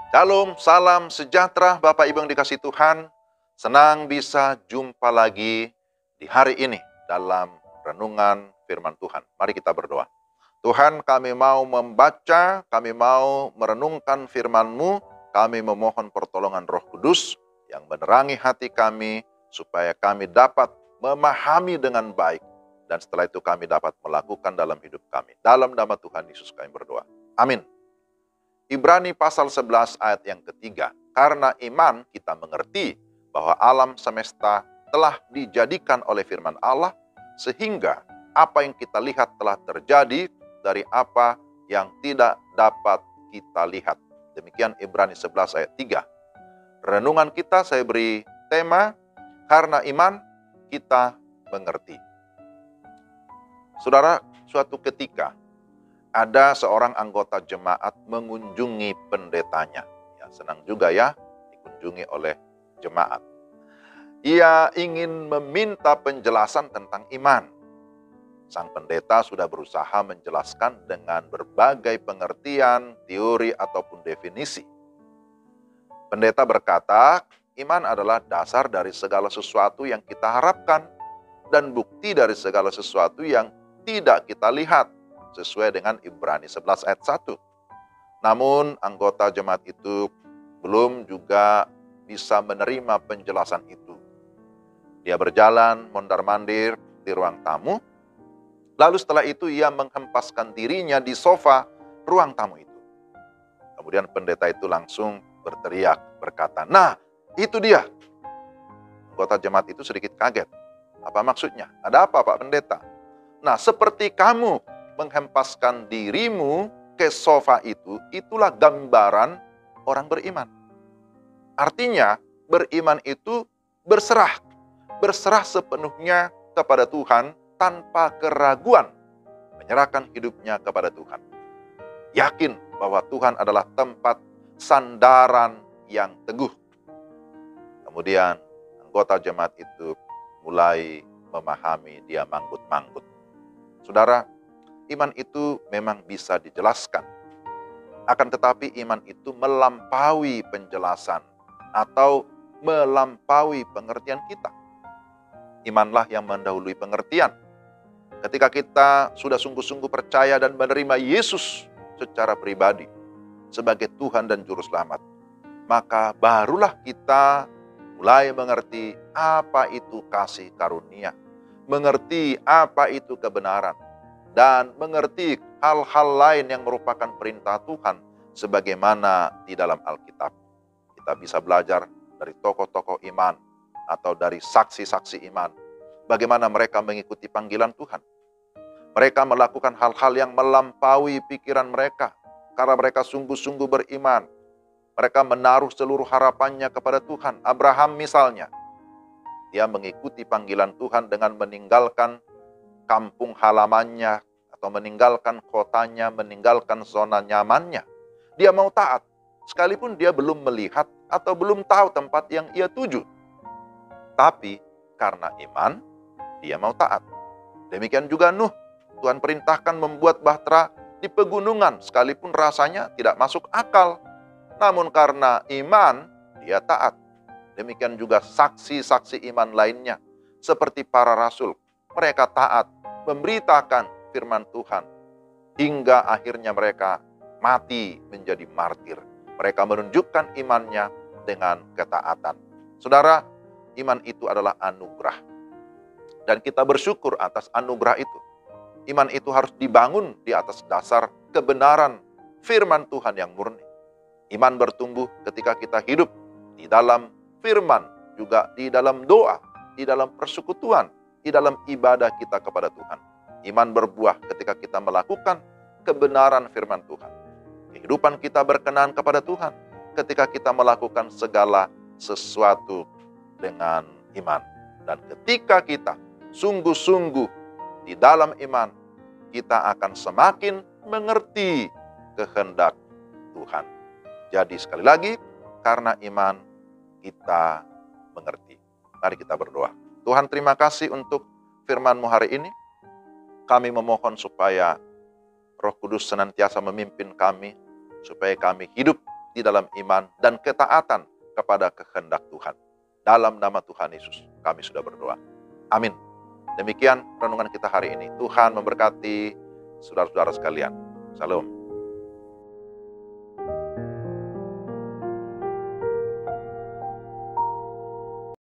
Shalom, salam sejahtera Bapak Ibu yang dikasihi Tuhan. Senang bisa jumpa lagi di hari ini dalam renungan firman Tuhan. Mari kita berdoa. Tuhan, kami mau membaca, kami mau merenungkan firman-Mu, kami memohon pertolongan Roh Kudus yang menerangi hati kami supaya kami dapat memahami dengan baik dan setelah itu kami dapat melakukan dalam hidup kami. Dalam nama Tuhan Yesus kami berdoa. Amin. Ibrani pasal 11 ayat yang ketiga. Karena iman kita mengerti bahwa alam semesta telah dijadikan oleh firman Allah, sehingga apa yang kita lihat telah terjadi dari apa yang tidak dapat kita lihat. Demikian Ibrani 11 ayat 3. Renungan kita saya beri tema, karena iman kita mengerti. Saudara, suatu ketika ada seorang anggota jemaat mengunjungi pendetanya. Ya, senang juga ya dikunjungi oleh jemaat. Ia ingin meminta penjelasan tentang iman. Sang pendeta sudah berusaha menjelaskan dengan berbagai pengertian, teori ataupun definisi. Pendeta berkata, iman adalah dasar dari segala sesuatu yang kita harapkan dan bukti dari segala sesuatu yang tidak kita lihat, sesuai dengan Ibrani 11 ayat 1. Namun anggota jemaat itu belum juga bisa menerima penjelasan itu. Dia berjalan mondar-mandir di ruang tamu, lalu setelah itu ia menghempaskan dirinya di sofa ruang tamu itu. Kemudian pendeta itu langsung berteriak, berkata, "Nah, itu dia." Anggota jemaat itu sedikit kaget. Apa maksudnya? Ada apa, Pak Pendeta? Nah, seperti kamu menghempaskan dirimu ke sofa itu, itulah gambaran orang beriman. Artinya, beriman itu berserah. Berserah sepenuhnya kepada Tuhan tanpa keraguan. Menyerahkan hidupnya kepada Tuhan. Yakin bahwa Tuhan adalah tempat sandaran yang teguh. Kemudian, anggota jemaat itu mulai memahami, dia manggut-manggut. Saudara, iman itu memang bisa dijelaskan. Akan tetapi iman itu melampaui penjelasan atau melampaui pengertian kita. Imanlah yang mendahului pengertian. Ketika kita sudah sungguh-sungguh percaya dan menerima Yesus secara pribadi sebagai Tuhan dan Juru Selamat, maka barulah kita mulai mengerti apa itu kasih karunia, mengerti apa itu kebenaran, dan mengerti hal-hal lain yang merupakan perintah Tuhan sebagaimana di dalam Alkitab. Kita bisa belajar dari tokoh-tokoh iman atau dari saksi-saksi iman, bagaimana mereka mengikuti panggilan Tuhan. Mereka melakukan hal-hal yang melampaui pikiran mereka karena mereka sungguh-sungguh beriman. Mereka menaruh seluruh harapannya kepada Tuhan. Abraham misalnya, dia mengikuti panggilan Tuhan dengan meninggalkan kampung halamannya, atau meninggalkan kotanya, meninggalkan zona nyamannya. Dia mau taat, sekalipun dia belum melihat atau belum tahu tempat yang ia tuju. Tapi karena iman, dia mau taat. Demikian juga Nuh, Tuhan perintahkan membuat bahtera di pegunungan, sekalipun rasanya tidak masuk akal. Namun karena iman, dia taat. Demikian juga saksi-saksi iman lainnya, seperti para rasul. Mereka taat, memberitakan firman Tuhan, hingga akhirnya mereka mati menjadi martir. Mereka menunjukkan imannya dengan ketaatan. Saudara, iman itu adalah anugerah. Dan kita bersyukur atas anugerah itu. Iman itu harus dibangun di atas dasar kebenaran firman Tuhan yang murni. Iman bertumbuh ketika kita hidup di dalam firman, juga di dalam doa, di dalam persekutuan, di dalam ibadah kita kepada Tuhan. Iman berbuah ketika kita melakukan kebenaran firman Tuhan. Kehidupan kita berkenan kepada Tuhan ketika kita melakukan segala sesuatu dengan iman. Dan ketika kita sungguh-sungguh di dalam iman, kita akan semakin mengerti kehendak Tuhan. Jadi sekali lagi, karena iman kita mengerti. Mari kita berdoa. Tuhan, terima kasih untuk firman-Mu hari ini. Kami memohon supaya Roh Kudus senantiasa memimpin kami, supaya kami hidup di dalam iman dan ketaatan kepada kehendak Tuhan. Dalam nama Tuhan Yesus kami sudah berdoa. Amin. Demikian renungan kita hari ini. Tuhan memberkati saudara-saudara sekalian. Salam.